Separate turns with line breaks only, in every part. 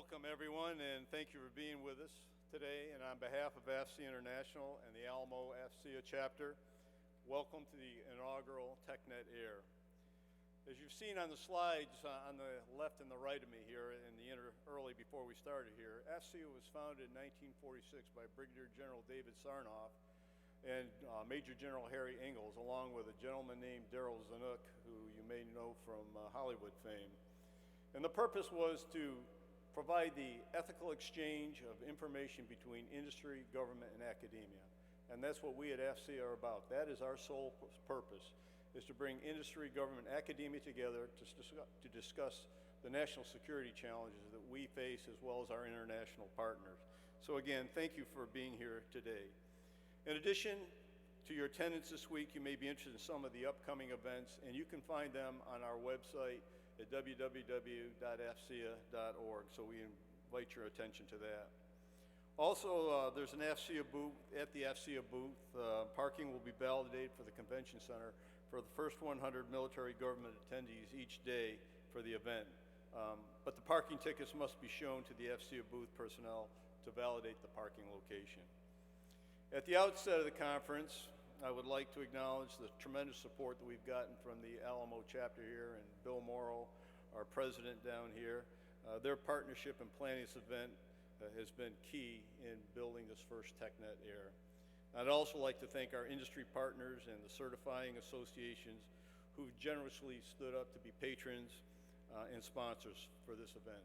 Welcome everyone, and thank you for being with us today. And on behalf of Afcea International and the Alamo Afcea chapter, welcome to the inaugural TechNet Air. As you've seen on the slides on the left and the right of me here in the early before we started here, Afcea was founded in 1946 by Brigadier General David Sarnoff and Major General Harry Ingalls, along with a gentleman named Darryl Zanuck, who you may know from Hollywood fame. And the purpose was to provide the ethical exchange of information between industry, government, and academia. And that's what we at Afcea are about. That is our sole purpose, is to bring industry, government, academia together to discuss the national security challenges that we face as well as our international partners. So again, thank you for being here today. In addition to your attendance this week, you may be interested in some of the upcoming events, and you can find them on our website at www.afcea.org, so we invite your attention to that. Also, there's an Afcea booth. At the Afcea booth, parking will be validated for the convention center for the first 100 military government attendees each day for the event. But the parking tickets must be shown to the Afcea booth personnel to validate the parking location. At the outset of the conference, I would like to acknowledge the tremendous support that we've gotten from the Alamo chapter here and Bill Morrow, our president down here. Their partnership in planning this event has been key in building this first TechNet Air. I'd also like to thank our industry partners and the certifying associations who've generously stood up to be patrons and sponsors for this event.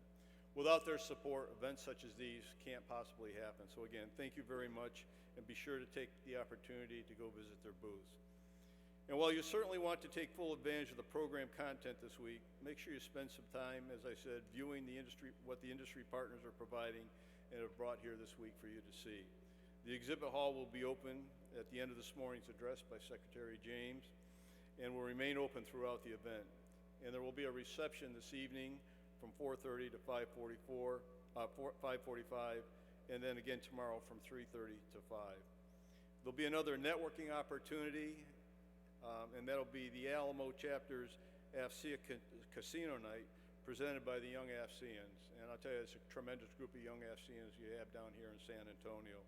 Without their support, events such as these can't possibly happen. So again, thank you very much, and be sure to take the opportunity to go visit their booths. And while you certainly want to take full advantage of the program content this week, make sure you spend some time, as I said, viewing what the industry partners are providing and have brought here this week for you to see. The exhibit hall will be open at the end of this morning's address by Secretary James and will remain open throughout the event. And there will be a reception this evening from 4:30 to 5:45, and then again tomorrow from 3:30 to 5. There'll be another networking opportunity, and that'll be the Alamo chapter's Afcea Casino Night presented by the Young Afceans. And I'll tell you, it's a tremendous group of Young Afceans you have down here in San Antonio.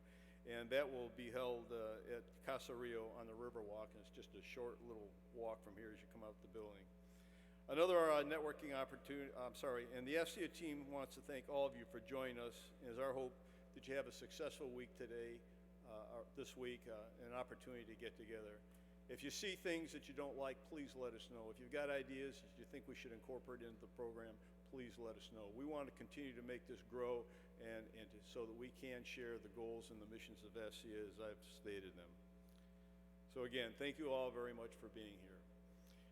And that will be held at Casa Rio on the Riverwalk, and it's just a short little walk from here as you come out the building. Another networking opportunity, and the Afcea team wants to thank all of you for joining us. It is our hope that you have a successful week today, this week, an opportunity to get together. If you see things that you don't like, please let us know. If you've got ideas that you think we should incorporate into the program, please let us know. We want to continue to make this grow so that we can share the goals and the missions of Afcea as I've stated them. So again, thank you all very much for being here.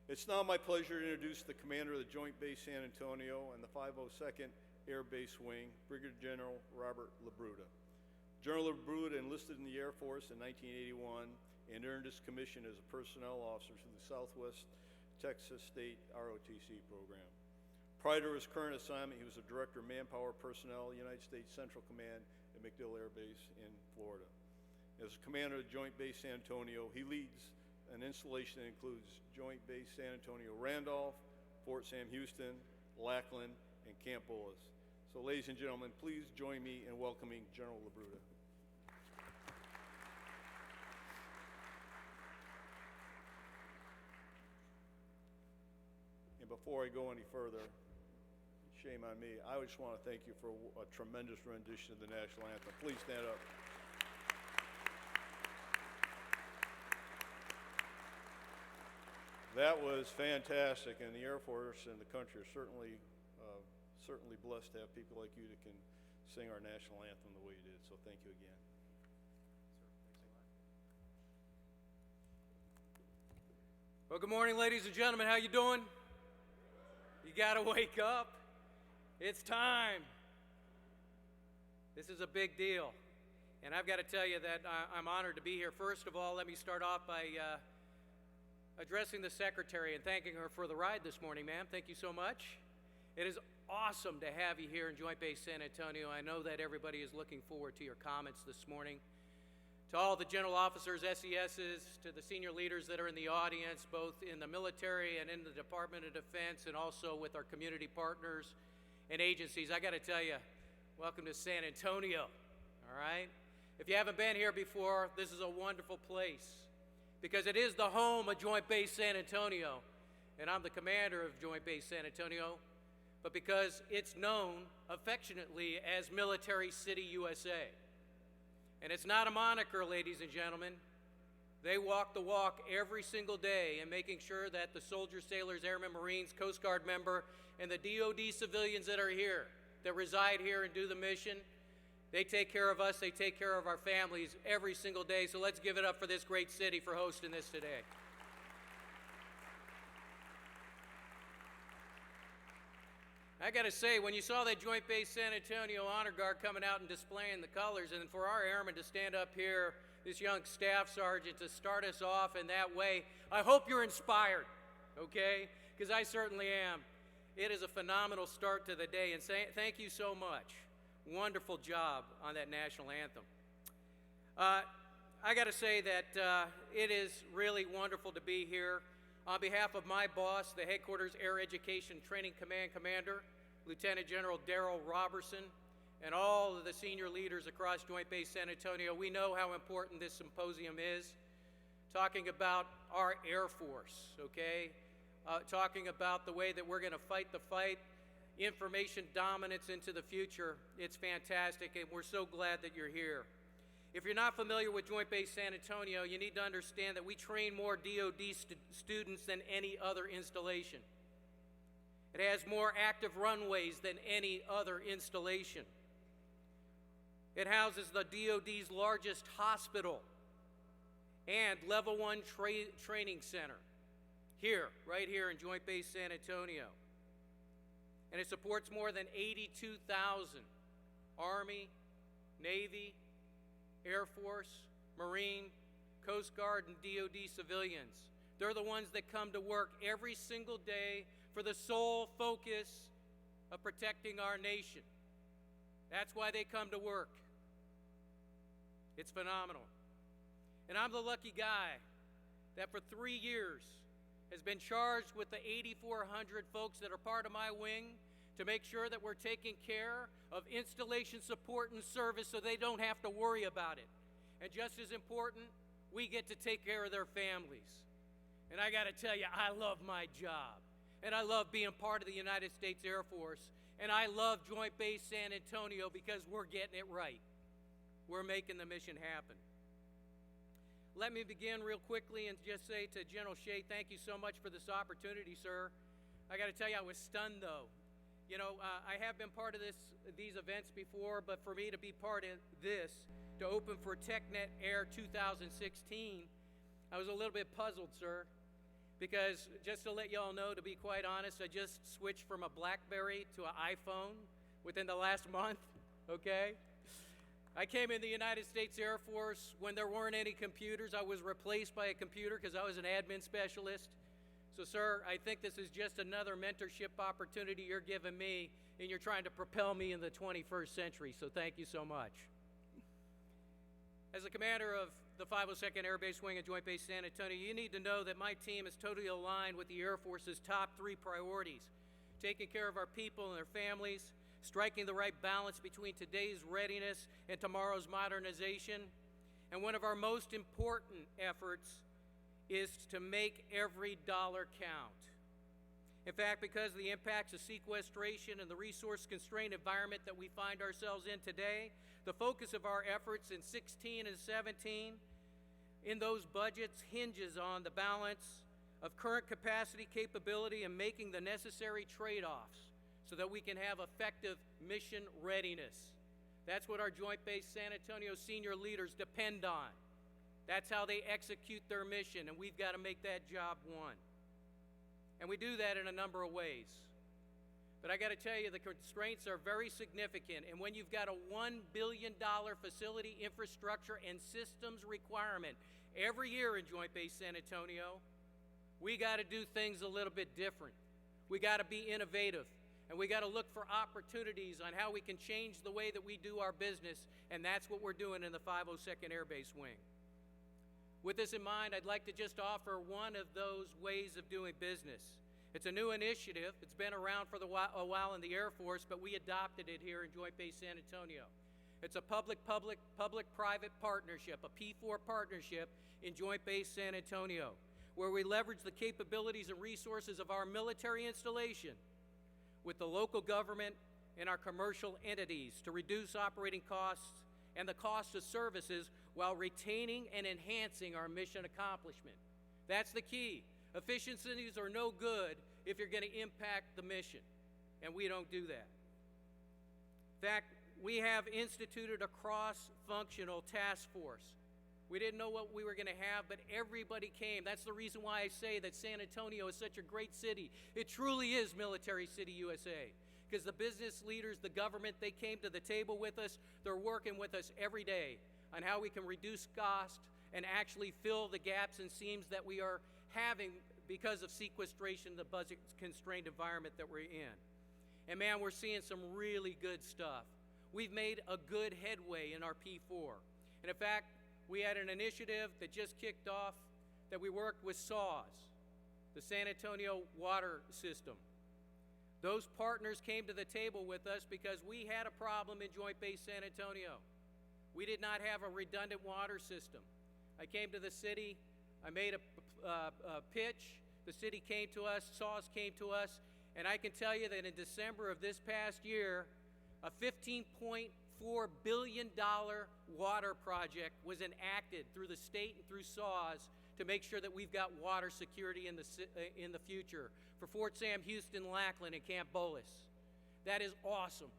It's now my pleasure to introduce the commander of the Joint Base San Antonio and the 502nd Air Base Wing, Brigadier General Robert LaBrutta. General LaBrutta enlisted in the Air Force in 1981 and earned his commission as a personnel officer through the Southwest Texas State ROTC program. Prior to his current assignment, he was the Director of Manpower Personnel, United States Central Command at MacDill Air Base in Florida. As commander of Joint Base San Antonio, he leads an installation that includes Joint Base San Antonio Randolph, Fort Sam Houston, Lackland, and Camp Bullis. So ladies and gentlemen, please join me in welcoming General LaBrutta. And before I go any further, shame on me, I just want to thank you for a tremendous rendition of the national anthem. Please stand up. That was fantastic, and the Air Force and the country are certainly blessed to have people like you that can sing our national anthem the way you did. So thank you again.
Well, good morning, ladies and gentlemen. How you doing? You got to wake up. It's time. This is a big deal. And I've got to tell you that I'm honored to be here. First of all, let me start off by addressing the secretary and thanking her for the ride this morning, ma'am. Thank you so much. It is awesome to have you here in Joint Base San Antonio. I know that everybody is looking forward to your comments this morning. To all the general officers, SESs, to the senior leaders that are in the audience, both in the military and in the Department of Defense, and also with our community partners and agencies, I got to tell you, Welcome to San Antonio, all right? If you haven't been here before, this is a wonderful place because it is the home of Joint Base San Antonio, and I'm the commander of Joint Base San Antonio, but because it's known affectionately as Military City, USA. And it's not a moniker, ladies and gentlemen. They walk the walk every single day in making sure that the soldiers, sailors, airmen, Marines, Coast Guard member, and the DoD civilians that are here, that reside here and do the mission, they take care of us, they take care of our families every single day. So let's give it up for this great city for hosting this today. I gotta say, when you saw that Joint Base San Antonio Honor Guard coming out and displaying the colors, and for our airmen to stand up here, this young staff sergeant to start us off in that way, I hope you're inspired, okay? Because I certainly am. It is a phenomenal start to the day, and thank you so much. Wonderful job on that national anthem. I gotta say that it is really wonderful to be here. On behalf of my boss, the Headquarters Air Education Training Command Commander, Lieutenant General Darrell Robertson, and all of the senior leaders across Joint Base San Antonio, we know how important this symposium is. Talking about our Air Force, okay? Talking about the way that we're gonna fight the fight, information dominance into the future. It's fantastic, and we're so glad that you're here. If you're not familiar with Joint Base San Antonio, you need to understand that we train more DoD students than any other installation. It has more active runways than any other installation. It houses the DoD's largest hospital and Level 1 training center here, right here in Joint Base San Antonio. And it supports more than 82,000 Army, Navy, Air Force, Marine, Coast Guard, and DoD civilians. They're the ones that come to work every single day for the sole focus of protecting our nation. That's why they come to work. It's phenomenal. And I'm the lucky guy that for 3 years has been charged with the 8,400 folks that are part of my wing to make sure that we're taking care of installation support and service so they don't have to worry about it. And just as important, we get to take care of their families. And I gotta tell you, I love my job. And I love being part of the United States Air Force. And I love Joint Base San Antonio because we're getting it right. We're making the mission happen. Let me begin real quickly and just say to General Shea, thank you so much for this opportunity, sir. I gotta tell you, I was stunned though. You know, I have been part of these events before, but for me to be part of this, to open for TechNet Air 2016, I was a little bit puzzled, sir, because just to let y'all know, to be quite honest, I just switched from a BlackBerry to an iPhone within the last month, okay? I came in the United States Air Force when there weren't any computers. I was replaced by a computer because I was an admin specialist. So, sir, I think this is just another mentorship opportunity you're giving me, and you're trying to propel me in the 21st century, so thank you so much. As the commander of the 502nd Air Base Wing at Joint Base San Antonio, you need to know that my team is totally aligned with the Air Force's top 3 priorities: taking care of our people and their families, striking the right balance between today's readiness and tomorrow's modernization, and one of our most important efforts is to make every dollar count. In fact, because of the impacts of sequestration and the resource-constrained environment that we find ourselves in today, the focus of our efforts in 16 and 17 in those budgets hinges on the balance of current capacity, capability, and making the necessary trade-offs so that we can have effective mission readiness. That's what our Joint Base San Antonio senior leaders depend on. That's how they execute their mission, and we've got to make that job one. And we do that in a number of ways. But I got to tell you, the constraints are very significant, and when you've got a $1 billion facility infrastructure and systems requirement every year in Joint Base San Antonio, we got to do things a little bit different. We got to be innovative, and we got to look for opportunities on how we can change the way that we do our business, and that's what we're doing in the 502nd Air Base Wing. With this in mind, I'd like to just offer one of those ways of doing business, It's a new initiative. It's been around for a while in the Air Force, but we adopted it here in Joint Base San Antonio. It's a public-private partnership, a P4 partnership in Joint Base San Antonio, where we leverage the capabilities and resources of our military installation with the local government and our commercial entities to reduce operating costs and the cost of services while retaining and enhancing our mission accomplishment. That's the key. Efficiencies are no good if you're going to impact the mission, and we don't do that. In fact, we have instituted a cross-functional task force. We didn't know what we were going to have, but everybody came. That's the reason why I say that San Antonio is such a great city. It truly is Military City, USA. Because the business leaders, the government, they came to the table with us. They're working with us every day on how we can reduce cost and actually fill the gaps and seams that we are having because of sequestration, the budget-constrained environment that we're in. And man, we're seeing some really good stuff. We've made a good headway in our P4. And in fact, we had an initiative that just kicked off that we worked with SAWS, the San Antonio Water System. Those partners came to the table with us because we had a problem in Joint Base San Antonio. We did not have a redundant water system. I came to the city, I made a pitch, the city came to us, SAWS came to us, and I can tell you that in December of this past year, a $15.4 billion water project was enacted through the state and through SAWS to make sure that we've got water security in the future for Fort Sam Houston, Lackland, and Camp Bullis. That is awesome.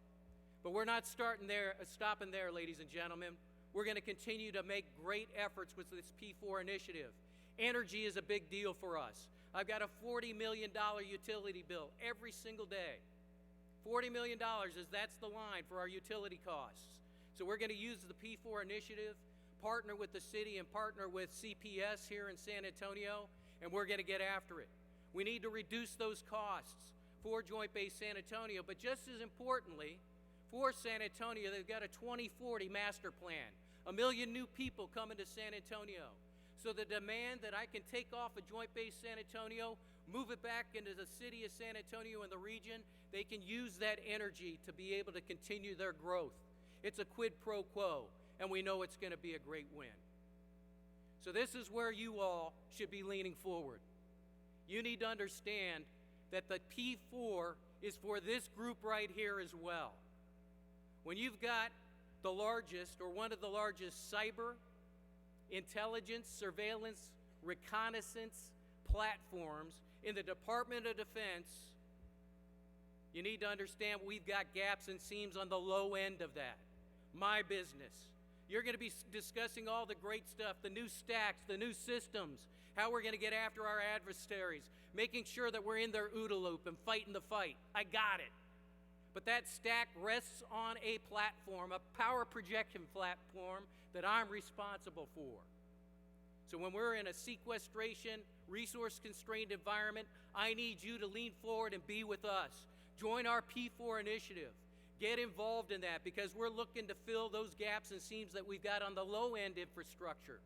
But we're not stopping there, ladies and gentlemen. We're going to continue to make great efforts with this P4 initiative. Energy is a big deal for us. I've got a $40 million utility bill every single day. $40 million that's the line for our utility costs. So we're going to use the P4 initiative, partner with the city and partner with CPS here in San Antonio, and we're going to get after it. We need to reduce those costs for Joint Base San Antonio, but just as importantly, for San Antonio, they've got a 2040 master plan. 1 million new people coming to San Antonio. So the demand that I can take off of Joint Base San Antonio, move it back into the city of San Antonio and the region, they can use that energy to be able to continue their growth. It's a quid pro quo, and we know it's going to be a great win. So this is where you all should be leaning forward. You need to understand that the P4 is for this group right here as well. When you've got the largest or one of the largest cyber, intelligence, surveillance, reconnaissance platforms in the Department of Defense, you need to understand we've got gaps and seams on the low end of that. My business. You're going to be discussing all the great stuff, the new stacks, the new systems, how we're going to get after our adversaries, making sure that we're in their OODA loop and fighting the fight. I got it. But that stack rests on a platform, a power projection platform that I'm responsible for. So when we're in a sequestration, resource-constrained environment, I need you to lean forward and be with us. Join our P4 initiative. Get involved in that because we're looking to fill those gaps and seams that we've got on the low-end infrastructure.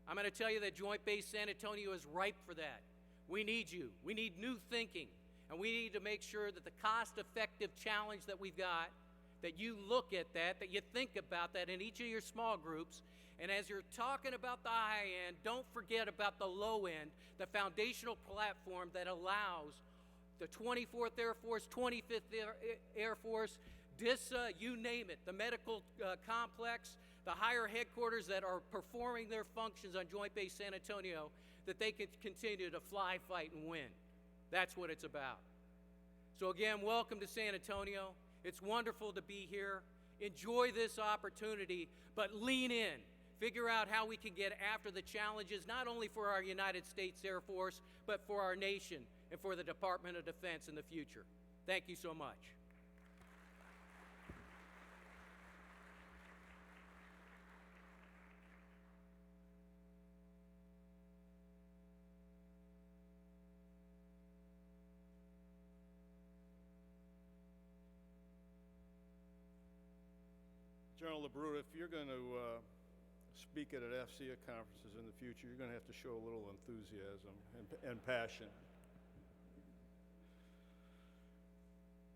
I'm going to tell you that Joint Base San Antonio is ripe for that. We need you. We need new thinking. And we need to make sure that the cost-effective challenge that we've got, that you look at that you think about that in each of your small groups. And as you're talking about the high end, don't forget about the low end, the foundational platform that allows the 24th Air Force, 25th Air Force, DISA, you name it, the medical complex, the higher headquarters that are performing their functions on Joint Base San Antonio, that they can continue to fly, fight, and win. That's what it's about. So again, welcome to San Antonio. It's wonderful to be here. Enjoy this opportunity, but lean in. Figure out how we can get after the challenges, not only for our United States Air Force, but for our nation and for the Department of Defense in the future. Thank you so much.
General LaBrutta, if you're going to speak at Afcea conferences in the future, you're going to have to show a little enthusiasm and passion.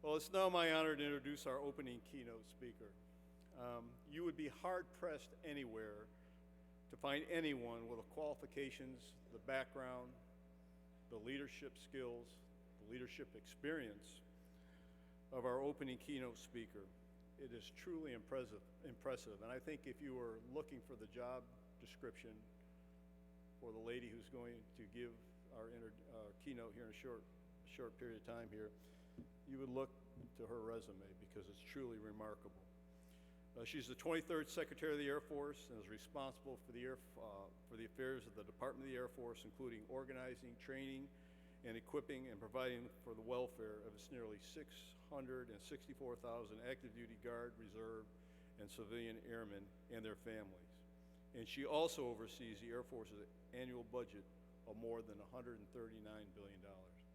Well, it's now my honor to introduce our opening keynote speaker. You would be hard-pressed anywhere to find anyone with the qualifications, the background, the leadership skills, the leadership experience of our opening keynote speaker. It is truly impressive, and I think if you were looking for the job description for the lady who's going to give our keynote here in a short period of time here, you would look to her resume because it's truly remarkable. She's the 23rd Secretary of the Air Force and is responsible for the affairs of the Department of the Air Force, including organizing, training, and equipping and providing for the welfare of its nearly 664,000 active duty Guard, Reserve, and civilian airmen and their families. And she also oversees the Air Force's annual budget of more than $139 billion.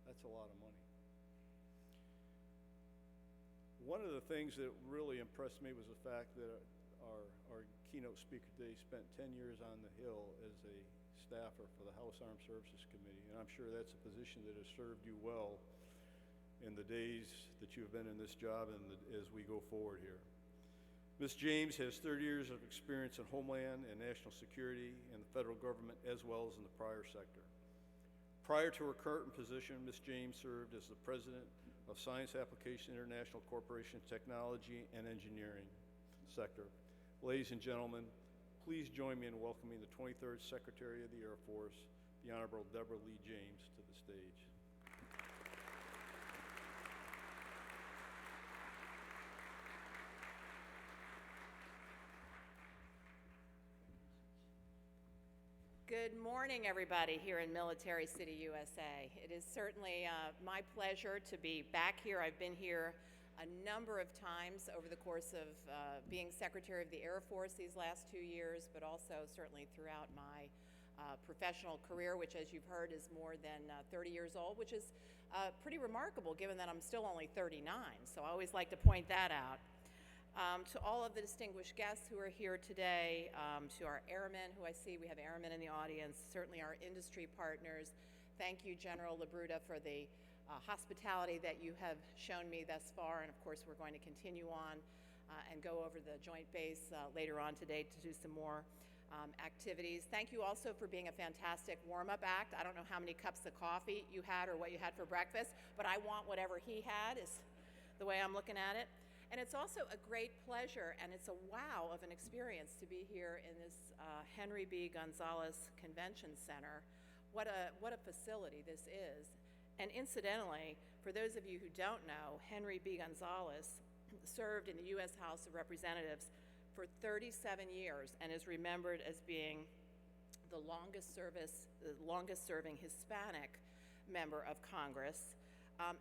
That's a lot of money. One of the things that really impressed me was the fact that our keynote speaker today spent 10 years on the Hill as a staffer for the House Armed Services Committee, and I'm sure that's a position that has served you well in the days that you've been in this job and as we go forward here. Ms. James has 30 years of experience in Homeland and National Security in the federal government as well as in the prior sector. Prior to her current position, Ms. James served as the president of Science Application International Corporation Technology and Engineering sector. Ladies and gentlemen, please join me in welcoming the 23rd Secretary of the Air Force, the Honorable Deborah Lee James, to the stage.
Good morning, everybody, here in Military City, USA. It is certainly my pleasure to be back here. I've been here a number of times over the course of being Secretary of the Air Force these last 2 years, but also certainly throughout my professional career, which, as you've heard, is more than 30 years old, which is pretty remarkable given that I'm still only 39. So I always like to point that out. To all of the distinguished guests who are here today, to our airmen who I see, we have airmen in the audience, certainly our industry partners. Thank you, General LaBrutta, for the hospitality that you have shown me thus far, and of course we're going to continue on and go over the Joint Base later on today to do some more activities. Thank you also for being a fantastic warm-up act. I don't know how many cups of coffee you had or what you had for breakfast, but I want whatever he had is the way I'm looking at it. And it's also a great pleasure, and it's a wow of an experience to be here in this Henry B. Gonzalez Convention Center. What a facility this is. And incidentally, for those of you who don't know, Henry B. Gonzalez served in the U.S. House of Representatives for 37 years and is remembered as being the longest serving Hispanic member of Congress.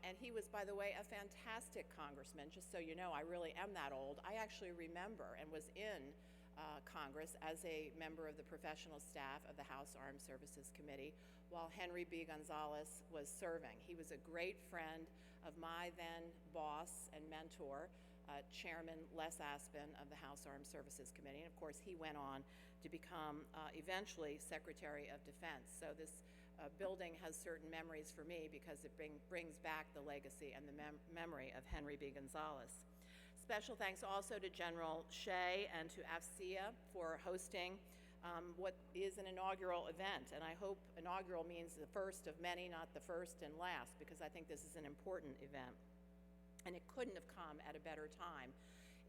And he was, by the way, a fantastic congressman. Just so you know, I really am that old. I actually remember and was in Congress as a member of the professional staff of the House Armed Services Committee while Henry B. Gonzalez was serving. He was a great friend of my then boss and mentor, Chairman Les Aspin of the House Armed Services Committee. And of course, he went on to become eventually Secretary of Defense. So this building has certain memories for me because it brings back the legacy and the memory of Henry B. Gonzalez. Special thanks also to General Shea and to Afcea for hosting what is an inaugural event. And I hope inaugural means the first of many, not the first and last, because I think this is an important event. And it couldn't have come at a better time.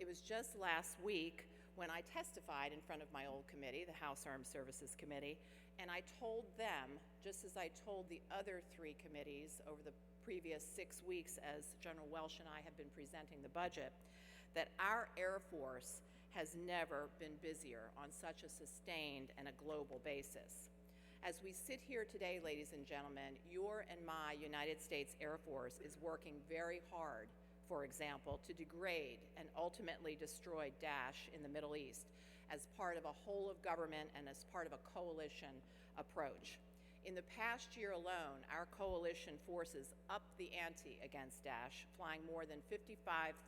It was just last week when I testified in front of my old committee, the House Armed Services Committee, and I told them, just as I told the other 3 committees over the previous 6 weeks as General Welsh and I have been presenting the budget, that our Air Force has never been busier on such a sustained and a global basis. As we sit here today, ladies and gentlemen, your and my United States Air Force is working very hard, for example, to degrade and ultimately destroy Daesh in the Middle East as part of a whole of government and as part of a coalition approach. In the past year alone, our coalition forces upped the ante against Daesh, flying more than 55,000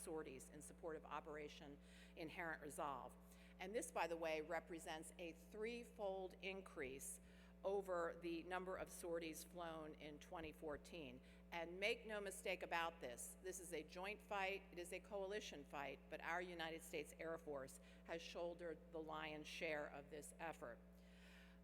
sorties in support of Operation Inherent Resolve. And this, by the way, represents a 3-fold increase over the number of sorties flown in 2014. And make no mistake about this, this is a joint fight, it is a coalition fight, but our United States Air Force has shouldered the lion's share of this effort.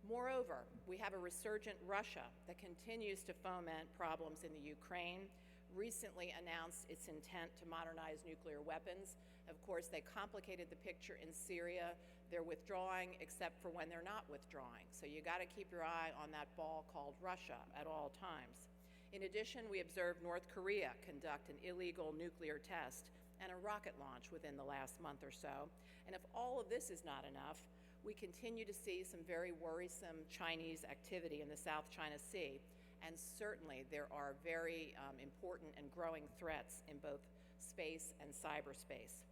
Moreover, we have a resurgent Russia that continues to foment problems in the Ukraine, recently announced its intent to modernize nuclear weapons. Of course, they complicated the picture in Syria. They're withdrawing except for when they're not withdrawing. So you got to keep your eye on that ball called Russia at all times. In addition, we observed North Korea conduct an illegal nuclear test and a rocket launch within the last month or so. And if all of this is not enough, we continue to see some very worrisome Chinese activity in the South China Sea. And certainly there are very important and growing threats in both space and cyberspace.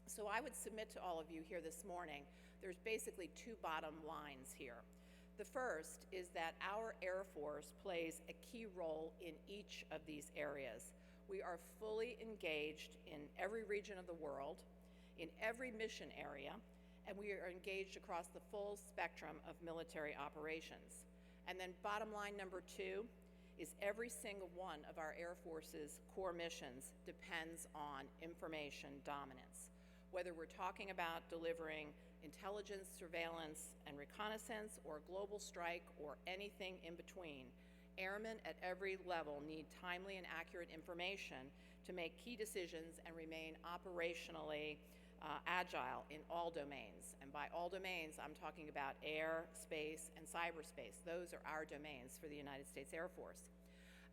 So I would submit to all of you here this morning, there's basically two bottom lines here. The first is that our Air Force plays a key role in each of these areas. We are fully engaged in every region of the world, in every mission area, and we are engaged across the full spectrum of military operations. And then bottom line number two is every single one of our Air Force's core missions depends on information dominance. Whether we're talking about delivering intelligence, surveillance, and reconnaissance, or global strike, or anything in between, airmen at every level need timely and accurate information to make key decisions and remain operationally agile in all domains. And by all domains, I'm talking about air, space, and cyberspace. Those are our domains for the United States Air Force.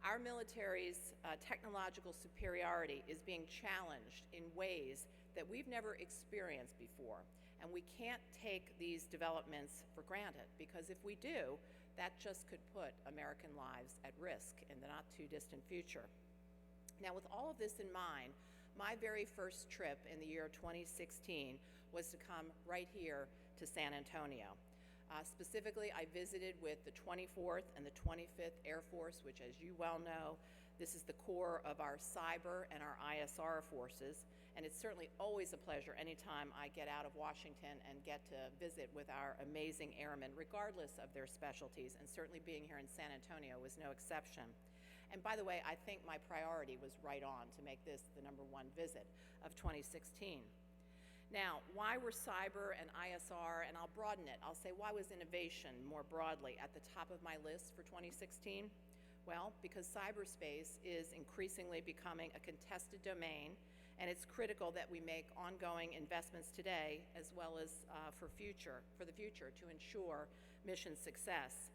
Our military's technological superiority is being challenged in ways that we've never experienced before. And we can't take these developments for granted, because if we do, that just could put American lives at risk in the not too distant future. Now, with all of this in mind, my very first trip in the year 2016 was to come right here to San Antonio. Specifically, I visited with the 24th and the 25th Air Force, which, as you well know, this is the core of our cyber and our ISR forces. And it's certainly always a pleasure anytime I get out of Washington and get to visit with our amazing airmen, regardless of their specialties, and certainly being here in San Antonio was no exception. And by the way, I think my priority was right on to make this the #1 visit of 2016. Now, why were cyber and ISR, and I'll broaden it, I'll say why was innovation more broadly at the top of my list for 2016? Well, because cyberspace is increasingly becoming a contested domain, and it's critical that we make ongoing investments today as well as for the future to ensure mission success.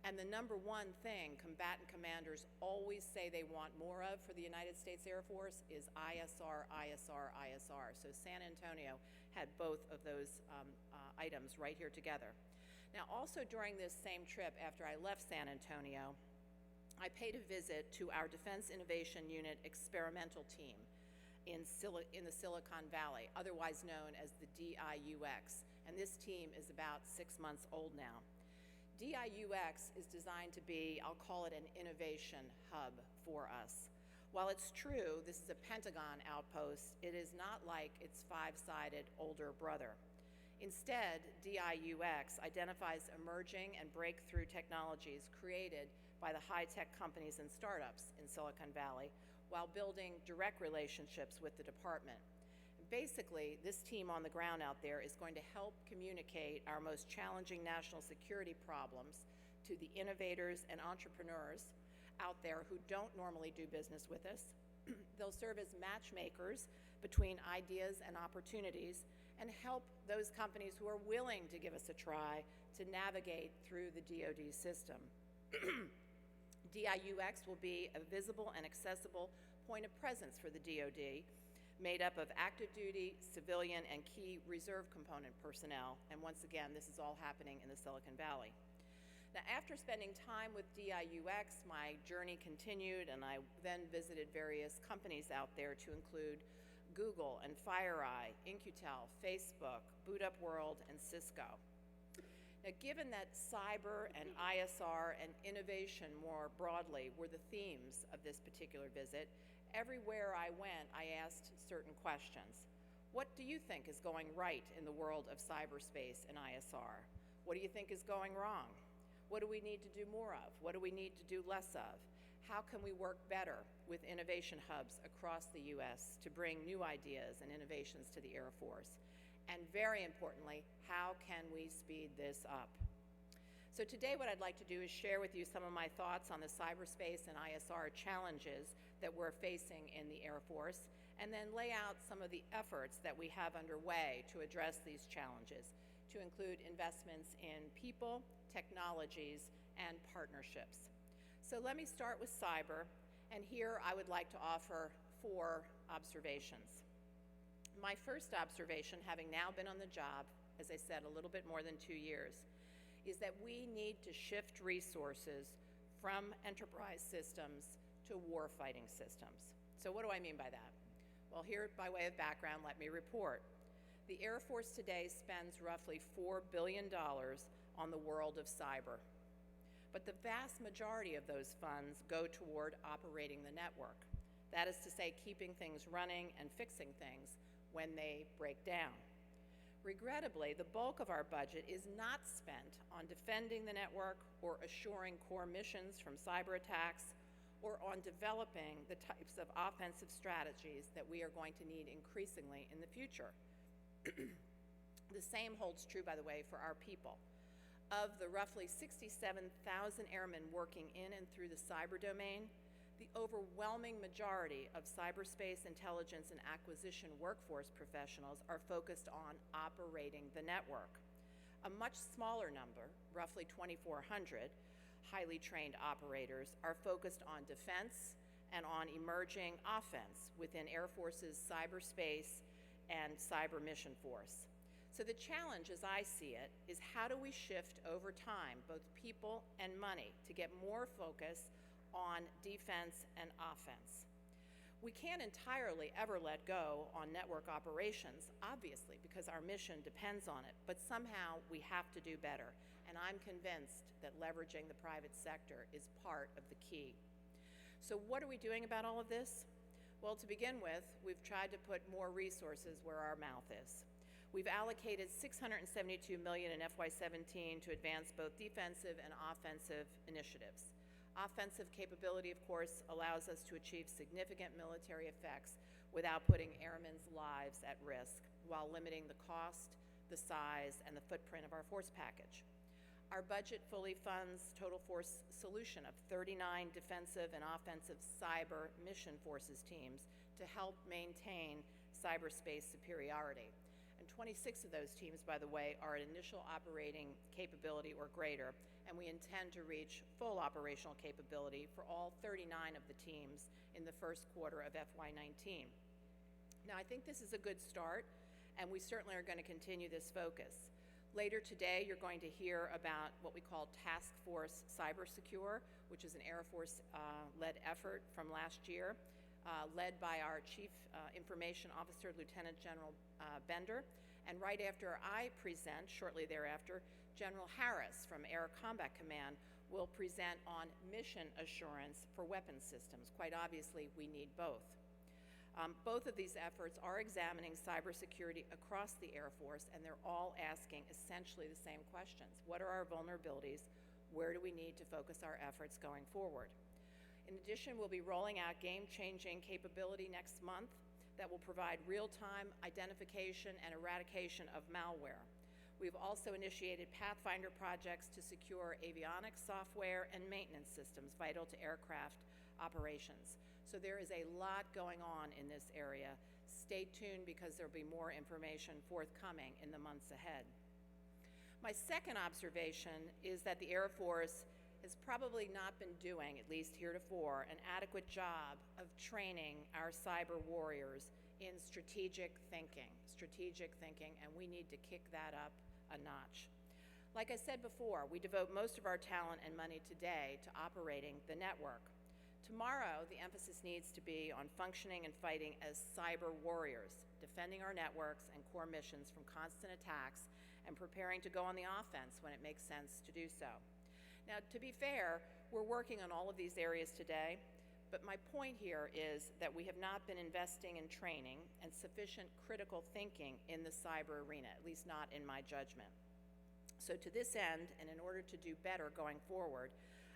And the #1 thing combatant commanders always say they want more of for the United States Air Force is ISR, ISR, ISR. So San Antonio had both of those items right here together. Now, also during this same trip, after I left San Antonio, I paid a visit to our Defense Innovation Unit experimental team in the Silicon Valley, otherwise known as the DIUX. And this team is about 6 months old now. DIUX is designed to be, I'll call it an innovation hub for us. While it's true this is a Pentagon outpost, it is not like its five-sided older brother. Instead, DIUX identifies emerging and breakthrough technologies created by the high-tech companies and startups in Silicon Valley while building direct relationships with the department. Basically, this team on the ground out there is going to help communicate our most challenging national security problems to the innovators and entrepreneurs out there who don't normally do business with us. They'll serve as matchmakers between ideas and opportunities and help those companies who are willing to give us a try to navigate through the DoD system. DIUX will be a visible and accessible point of presence for the DoD, made up of active duty, civilian, and key reserve component personnel. And once again, this is all happening in the Silicon Valley. Now, after spending time with DIUX, my journey continued, and I then visited various companies out there to include Google and FireEye, In-Q-Tel, Facebook, Boot Up World, and Cisco. Now, given that cyber and ISR and innovation more broadly were the themes of this particular visit, everywhere I went, I asked certain questions. What do you think is going right in the world of cyberspace and ISR? What do you think is going wrong? What do we need to do more of? What do we need to do less of? How can we work better with innovation hubs across the U.S. to bring new ideas and innovations to the Air Force? And very importantly, how can we speed this up? So today what I'd like to do is share with you some of my thoughts on the cyberspace and ISR challenges that we're facing in the Air Force, and then lay out some of the efforts that we have underway to address these challenges, to include investments in people, technologies, and partnerships. So let me start with cyber, and here I would like to offer 4 observations. My first observation, having now been on the job, as I said, a little bit more than 2 years, is that we need to shift resources from enterprise systems to warfighting systems. So what do I mean by that? Well, here, by way of background, let me report. The Air Force today spends roughly $4 billion on the world of cyber. But the vast majority of those funds go toward operating the network. That is to say, keeping things running and fixing things when they break down. Regrettably, the bulk of our budget is not spent on defending the network or assuring core missions from cyber attacks, or on developing the types of offensive strategies that we are going to need increasingly in the future. The same holds true, by the way, for our people. Of the roughly 67,000 airmen working in and through the cyber domain, the overwhelming majority of cyberspace intelligence and acquisition workforce professionals are focused on operating the network. A much smaller number, roughly 2,400, highly trained operators are focused on defense and on emerging offense within Air Force's cyberspace and cyber mission force. So the challenge, as I see it, is how do we shift over time both people and money to get more focus on defense and offense? We can't entirely ever let go on network operations, obviously, because our mission depends on it, but somehow we have to do better, and I'm convinced that leveraging the private sector is part of the key. So what are we doing about all of this? Well, to begin with, we've tried to put more resources where our mouth is. We've allocated $672 million in FY17 to advance both defensive and offensive initiatives. Offensive capability, of course, allows us to achieve significant military effects without putting airmen's lives at risk, while limiting the cost, the size, and the footprint of our force package. Our budget fully funds total force solution of 39 defensive and offensive cyber mission forces teams to help maintain cyberspace superiority. And 26 of those teams, by the way, are at initial operating capability or greater, and we intend to reach full operational capability for all 39 of the teams in the first quarter of FY19. Now, I think this is a good start, and we certainly are going to continue this focus. Later today, you're going to hear about what we call Task Force Cybersecure, which is an Air Force-led effort from last year, led by our Chief Information Officer, Lieutenant General Bender. And right after I present, shortly thereafter, General Harris from Air Combat Command will present on mission assurance for weapons systems. Quite obviously, we need both. Both of these efforts are examining cybersecurity across the Air Force, and they're all asking essentially the same questions. What are our vulnerabilities? Where do we need to focus our efforts going forward? In addition, we'll be rolling out game-changing capability next month that will provide real-time identification and eradication of malware. We've also initiated Pathfinder projects to secure avionics software and maintenance systems vital to aircraft operations. So there is a lot going on in this area. Stay tuned, because there'll be more information forthcoming in the months ahead. My second observation is that the Air Force has probably not been doing, at least heretofore, an adequate job of training our cyber warriors in strategic thinking, and we need to kick that up a notch. Like I said before, we devote most of our talent and money today to operating the network. Tomorrow, the emphasis needs to be on functioning and fighting as cyber warriors, defending our networks and core missions from constant attacks, and preparing to go on the offense when it makes sense to do so. Now, to be fair, we're working on all of these areas today, but my point here is that we have not been investing in training and sufficient critical thinking in the cyber arena, at least not in my judgment. So to this end, and in order to do better going forward,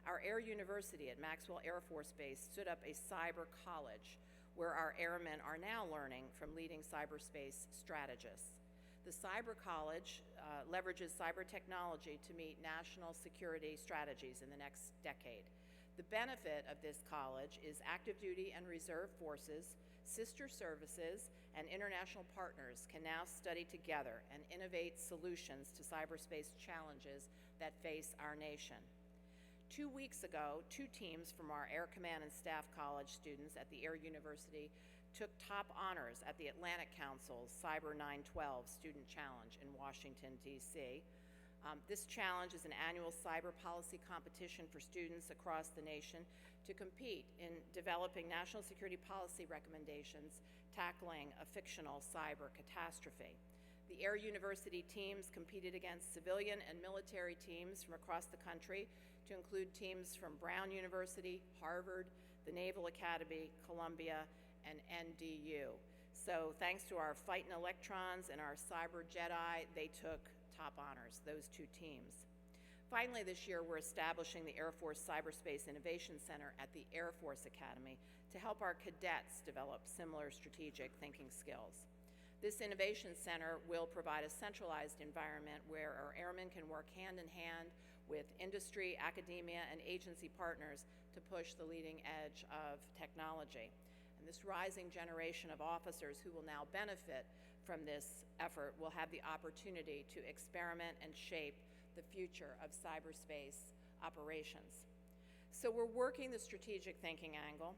our Air University at Maxwell Air Force Base stood up a cyber college where our airmen are now learning from leading cyberspace strategists. The Cyber College leverages cyber technology to meet national security strategies in the next decade. The benefit of this college is active duty and reserve forces, sister services, and international partners can now study together and innovate solutions to cyberspace challenges that face our nation. 2 weeks ago, 2 teams from our Air Command and Staff College students at the Air University took top honors at the Atlantic Council's Cyber 912 Student Challenge in Washington, D.C. This challenge is an annual cyber policy competition for students across the nation to compete in developing national security policy recommendations tackling a fictional cyber catastrophe. The Air University teams competed against civilian and military teams from across the country, to include teams from Brown University, Harvard, the Naval Academy, Columbia, and NDU. So thanks to our Fightin' Electrons and our Cyber Jedi, they took top honors, those 2 teams. Finally, this year, we're establishing the Air Force Cyberspace Innovation Center at the Air Force Academy to help our cadets develop similar strategic thinking skills. This Innovation Center will provide a centralized environment where our airmen can work hand in hand with industry, academia, and agency partners to push the leading edge of technology. And this rising generation of officers who will now benefit from this effort will have the opportunity to experiment and shape the future of cyberspace operations. So we're working the strategic thinking angle,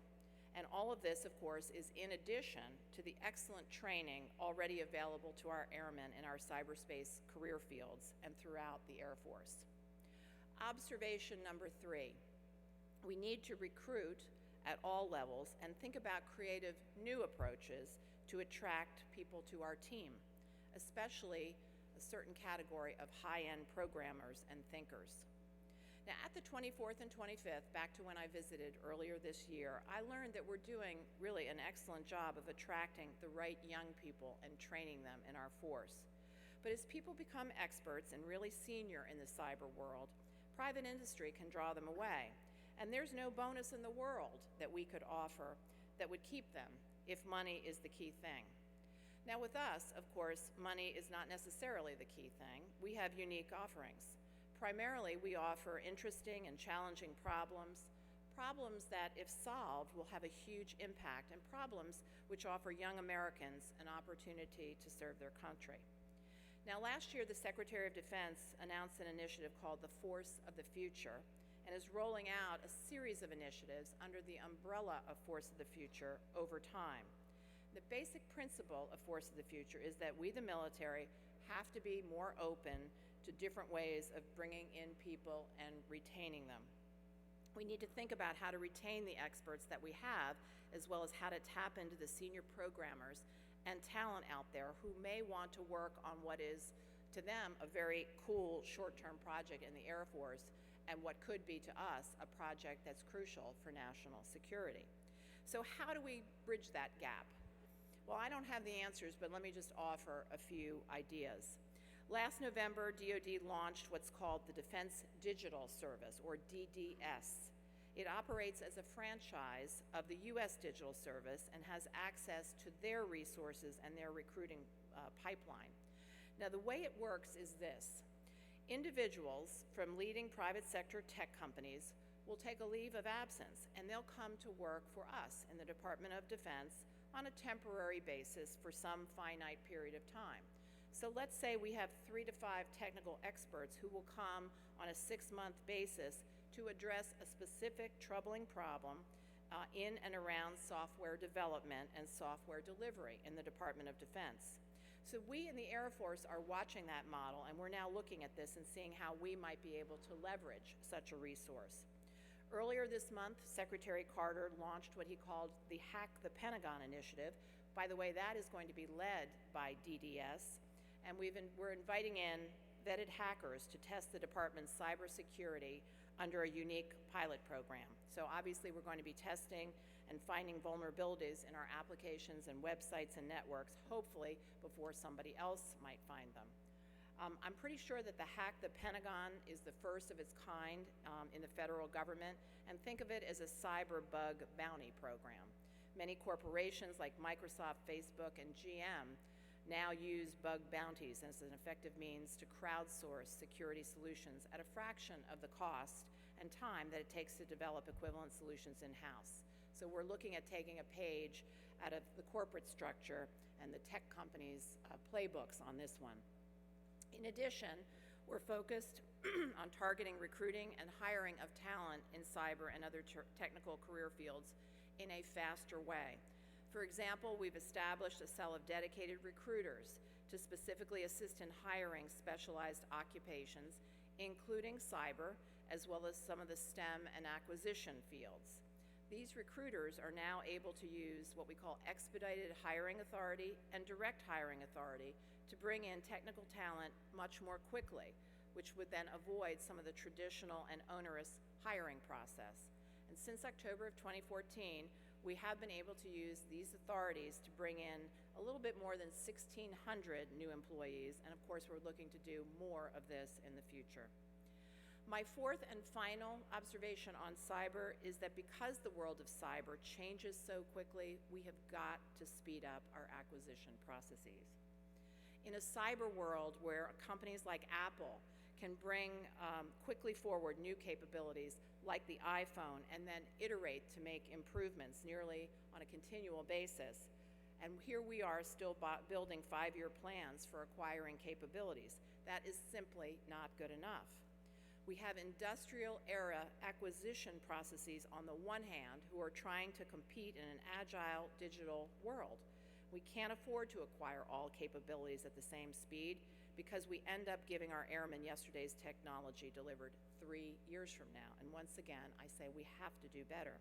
and all of this, of course, is in addition to the excellent training already available to our airmen in our cyberspace career fields and throughout the Air Force. Observation number 3, we need to recruit at all levels and think about creative new approaches to attract people to our team, especially a certain category of high-end programmers and thinkers. Now, at the 24th and 25th, back to when I visited earlier this year, I learned that we're doing really an excellent job of attracting the right young people and training them in our force. But as people become experts and really senior in the cyber world, private industry can draw them away. And there's no bonus in the world that we could offer that would keep them if money is the key thing. Now with us, of course, money is not necessarily the key thing. We have unique offerings. Primarily, we offer interesting and challenging problems that, if solved, will have a huge impact, and problems which offer young Americans an opportunity to serve their country. Now, last year, the Secretary of Defense announced an initiative called the Force of the Future, and is rolling out a series of initiatives under the umbrella of Force of the Future over time. The basic principle of Force of the Future is that we, the military, have to be more open to different ways of bringing in people and retaining them. We need to think about how to retain the experts that we have, as well as how to tap into the senior programmers and talent out there who may want to work on what is, to them, a very cool short-term project in the Air Force, and what could be to us a project that's crucial for national security. So how do we bridge that gap? Well, I don't have the answers, but let me just offer a few ideas. Last November, DoD launched what's called the Defense Digital Service, or DDS. It operates as a franchise of the U.S. Digital Service and has access to their resources and their recruiting pipeline. Now, the way it works is this. Individuals from leading private sector tech companies will take a leave of absence, and they'll come to work for us in the Department of Defense on a temporary basis for some finite period of time. So let's say we have 3 to 5 technical experts who will come on a 6-month basis to address a specific troubling problem in and around software development and software delivery in the Department of Defense. So we in the Air Force are watching that model, and we're now looking at this and seeing how we might be able to leverage such a resource. Earlier this month, Secretary Carter launched what he called the Hack the Pentagon initiative. By the way, that is going to be led by DDS, and we're inviting in vetted hackers to test the department's cybersecurity under a unique pilot program. So obviously we're going to be testing and finding vulnerabilities in our applications and websites and networks, hopefully before somebody else might find them. I'm pretty sure that the Hack the Pentagon is the first of its kind in the federal government, and think of it as a cyber bug bounty program. Many corporations like Microsoft, Facebook, and GM now use bug bounties as an effective means to crowdsource security solutions at a fraction of the cost and time that it takes to develop equivalent solutions in-house. So we're looking at taking a page out of the corporate structure and the tech companies' playbooks on this one. In addition, we're focused on targeting recruiting and hiring of talent in cyber and other technical career fields in a faster way. For example, we've established a cell of dedicated recruiters to specifically assist in hiring specialized occupations, including cyber, as well as some of the STEM and acquisition fields. These recruiters are now able to use what we call expedited hiring authority and direct hiring authority to bring in technical talent much more quickly, which would then avoid some of the traditional and onerous hiring process. And since October of 2014, we have been able to use these authorities to bring in a little bit more than 1,600 new employees, and of course we're looking to do more of this in the future. My fourth and final observation on cyber is that because the world of cyber changes so quickly, we have got to speed up our acquisition processes. In a cyber world where companies like Apple can bring quickly forward new capabilities like the iPhone and then iterate to make improvements nearly on a continual basis, and here we are still building 5-year plans for acquiring capabilities, that is simply not good enough. We have industrial era acquisition processes on the one hand who are trying to compete in an agile digital world. We can't afford to acquire all capabilities at the same speed because we end up giving our airmen yesterday's technology delivered 3 years from now. And once again, I say we have to do better.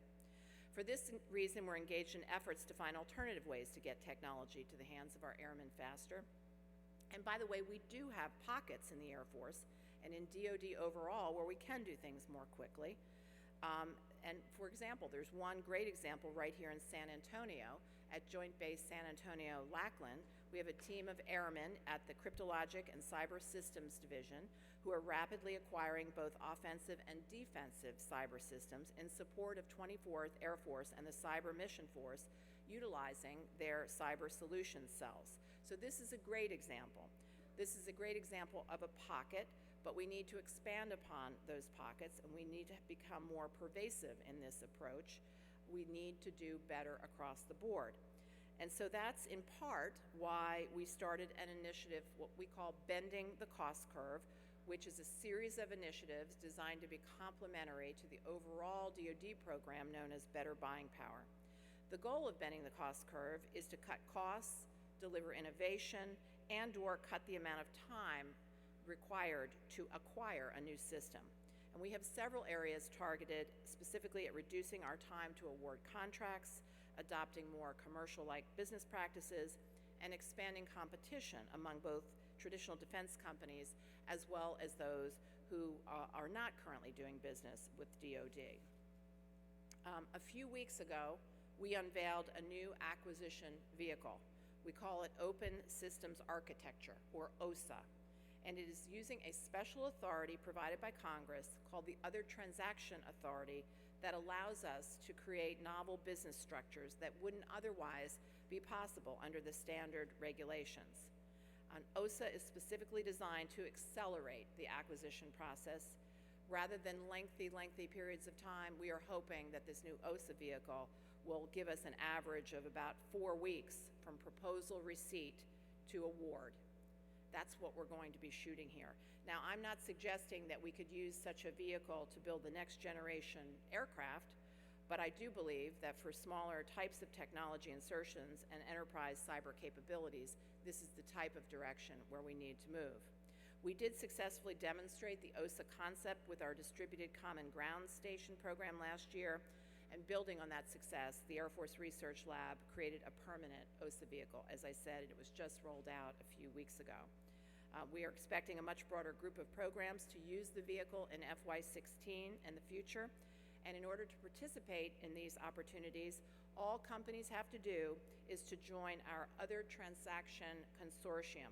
For this reason, we're engaged in efforts to find alternative ways to get technology to the hands of our airmen faster. And by the way, we do have pockets in the Air Force and in DoD overall where we can do things more quickly. And for example, there's one great example right here in San Antonio at Joint Base San Antonio-Lackland. We have a team of airmen at the Cryptologic and Cyber Systems Division who are rapidly acquiring both offensive and defensive cyber systems in support of 24th Air Force and the Cyber Mission Force utilizing their cyber solutions cells. So this is a great example. This is a great example of a pocket, but we need to expand upon those pockets and we need to become more pervasive in this approach. We need to do better across the board. And so that's in part why we started an initiative, what we call Bending the Cost Curve, which is a series of initiatives designed to be complementary to the overall DoD program known as Better Buying Power. The goal of Bending the Cost Curve is to cut costs, deliver innovation, and/or cut the amount of time required to acquire a new system. And we have several areas targeted specifically at reducing our time to award contracts, adopting more commercial-like business practices, and expanding competition among both traditional defense companies as well as those who are not currently doing business with DoD. A few weeks ago, we unveiled a new acquisition vehicle. We call it Open Systems Architecture, or OSA, and it is using a special authority provided by Congress called the Other Transaction Authority that allows us to create novel business structures that wouldn't otherwise be possible under the standard regulations. OSA is specifically designed to accelerate the acquisition process. Rather than lengthy periods of time, we are hoping that this new OSA vehicle will give us an average of about 4 weeks from proposal receipt to award. That's what we're going to be shooting here. Now, I'm not suggesting that we could use such a vehicle to build the next generation aircraft, but I do believe that for smaller types of technology insertions and enterprise cyber capabilities, this is the type of direction where we need to move. We did successfully demonstrate the OSA concept with our Distributed Common Ground Station program last year, and building on that success, the Air Force Research Lab created a permanent OSA vehicle. As I said, it was just rolled out a few weeks ago. We are expecting a much broader group of programs to use the vehicle in FY16 and the future. And in order to participate in these opportunities, all companies have to do is to join our Other Transaction Consortium,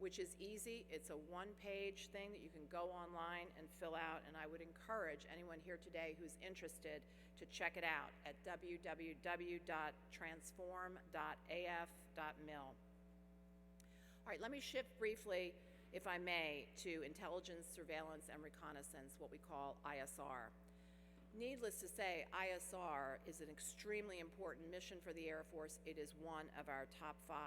which is easy. It's a one-page thing that you can go online and fill out, and I would encourage anyone here today who's interested to check it out at www.transform.af.mil. All right, let me shift briefly, if I may, to intelligence, surveillance, and reconnaissance, what we call ISR. Needless to say, ISR is an extremely important mission for the Air Force. It is one of our top 5.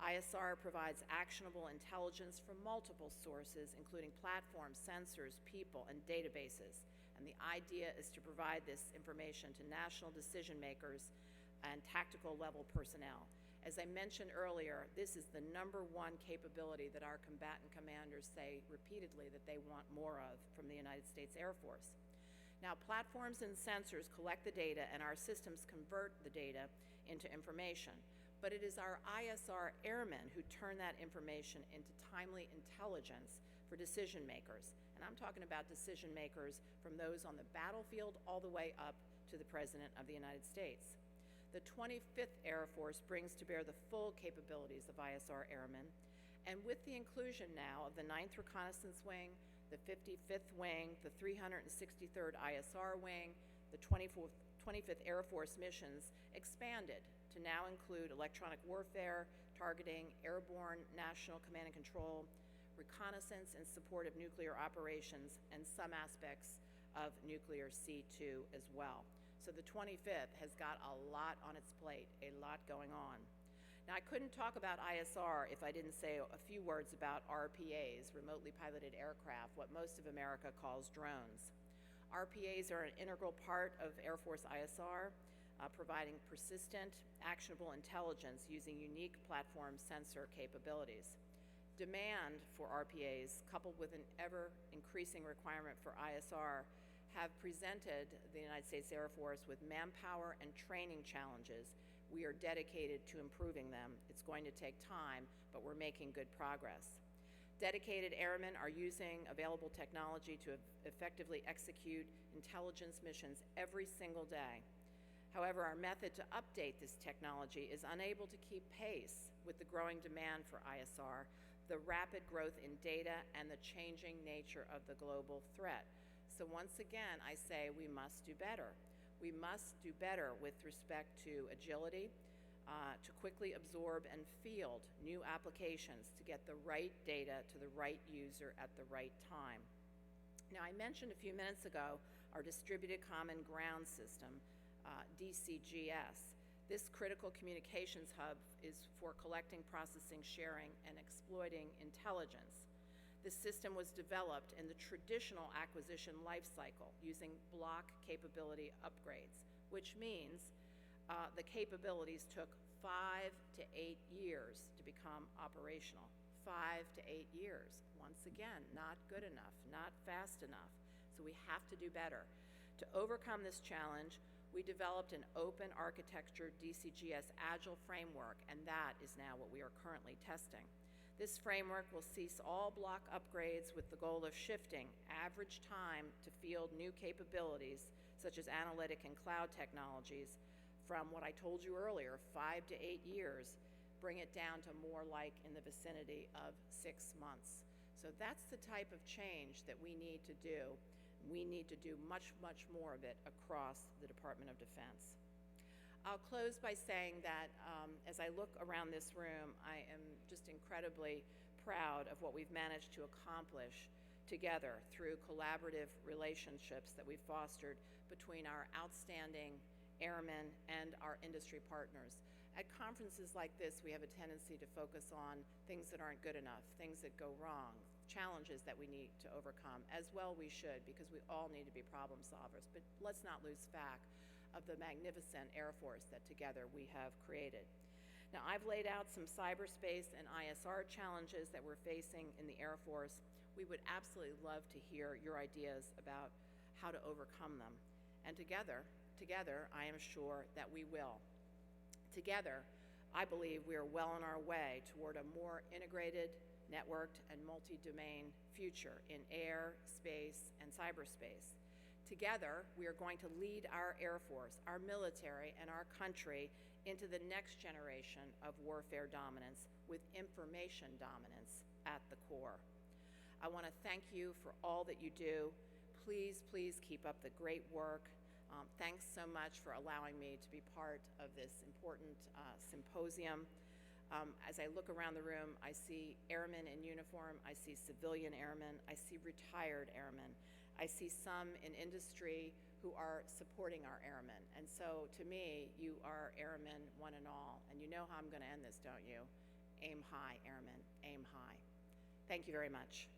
ISR provides actionable intelligence from multiple sources, including platforms, sensors, people, and databases. And the idea is to provide this information to national decision makers and tactical level personnel. As I mentioned earlier, this is the #1 capability that our combatant commanders say repeatedly that they want more of from the United States Air Force. Now, platforms and sensors collect the data, and our systems convert the data into information. But it is our ISR airmen who turn that information into timely intelligence for decision makers. And I'm talking about decision makers from those on the battlefield all the way up to the President of the United States. The 25th Air Force brings to bear the full capabilities of ISR airmen. And with the inclusion now of the 9th Reconnaissance Wing, the 55th Wing, the 363rd ISR Wing, the 25th Air Force missions expanded to now include electronic warfare, targeting, airborne national command and control, reconnaissance in support of nuclear operations, and some aspects of nuclear C2 as well. So the 25th has got a lot on its plate, a lot going on. Now, I couldn't talk about ISR if I didn't say a few words about RPAs, remotely piloted aircraft, what most of America calls drones. RPAs are an integral part of Air Force ISR, providing persistent, actionable intelligence using unique platform sensor capabilities. Demand for RPAs, coupled with an ever-increasing requirement for ISR, have presented the United States Air Force with manpower and training challenges. We are dedicated to improving them. It's going to take time, but we're making good progress. Dedicated airmen are using available technology to effectively execute intelligence missions every single day. However, our method to update this technology is unable to keep pace with the growing demand for ISR, the rapid growth in data, and the changing nature of the global threat. So once again, I say we must do better. We must do better with respect to agility, to quickly absorb and field new applications to get the right data to the right user at the right time. Now, I mentioned a few minutes ago our Distributed Common Ground System, DCGS. This critical communications hub is for collecting, processing, sharing, and exploiting intelligence. This system was developed in the traditional acquisition lifecycle using block capability upgrades, which means the capabilities took 5 to 8 years to become operational. 5 to 8 years. Once again, not good enough, not fast enough. So we have to do better. To overcome this challenge, we developed an open architecture DCGS agile framework, and that is now what we are currently testing. This framework will cease all block upgrades with the goal of shifting average time to field new capabilities, such as analytic and cloud technologies, from what I told you earlier, 5 to 8 years, bring it down to more like in the vicinity of 6 months. So that's the type of change that we need to do. We need to do much, much more of it across the Department of Defense. I'll close by saying that as I look around this room, I am just incredibly proud of what we've managed to accomplish together through collaborative relationships that we've fostered between our outstanding airmen and our industry partners. At conferences like this, we have a tendency to focus on things that aren't good enough, things that go wrong, challenges that we need to overcome. As well we should, because we all need to be problem solvers. But let's not lose track of the magnificent Air Force that together we have created. Now, I've laid out some cyberspace and ISR challenges that we're facing in the Air Force. We would absolutely love to hear your ideas about how to overcome them. And together, I am sure that we will. Together, I believe we are well on our way toward a more integrated, networked, and multi-domain future in air, space, and cyberspace. Together, we are going to lead our Air Force, our military, and our country into the next generation of warfare dominance with information dominance at the core. I want to thank you for all that you do. Please, please keep up the great work. Thanks so much for allowing me to be part of this important symposium. As I look around the room, I see airmen in uniform, I see civilian airmen, I see retired airmen, I see some in industry who are supporting our airmen. And so to me, you are airmen one and all. And you know how I'm going to end this, don't you? Aim high, airmen, aim high. Thank you very much.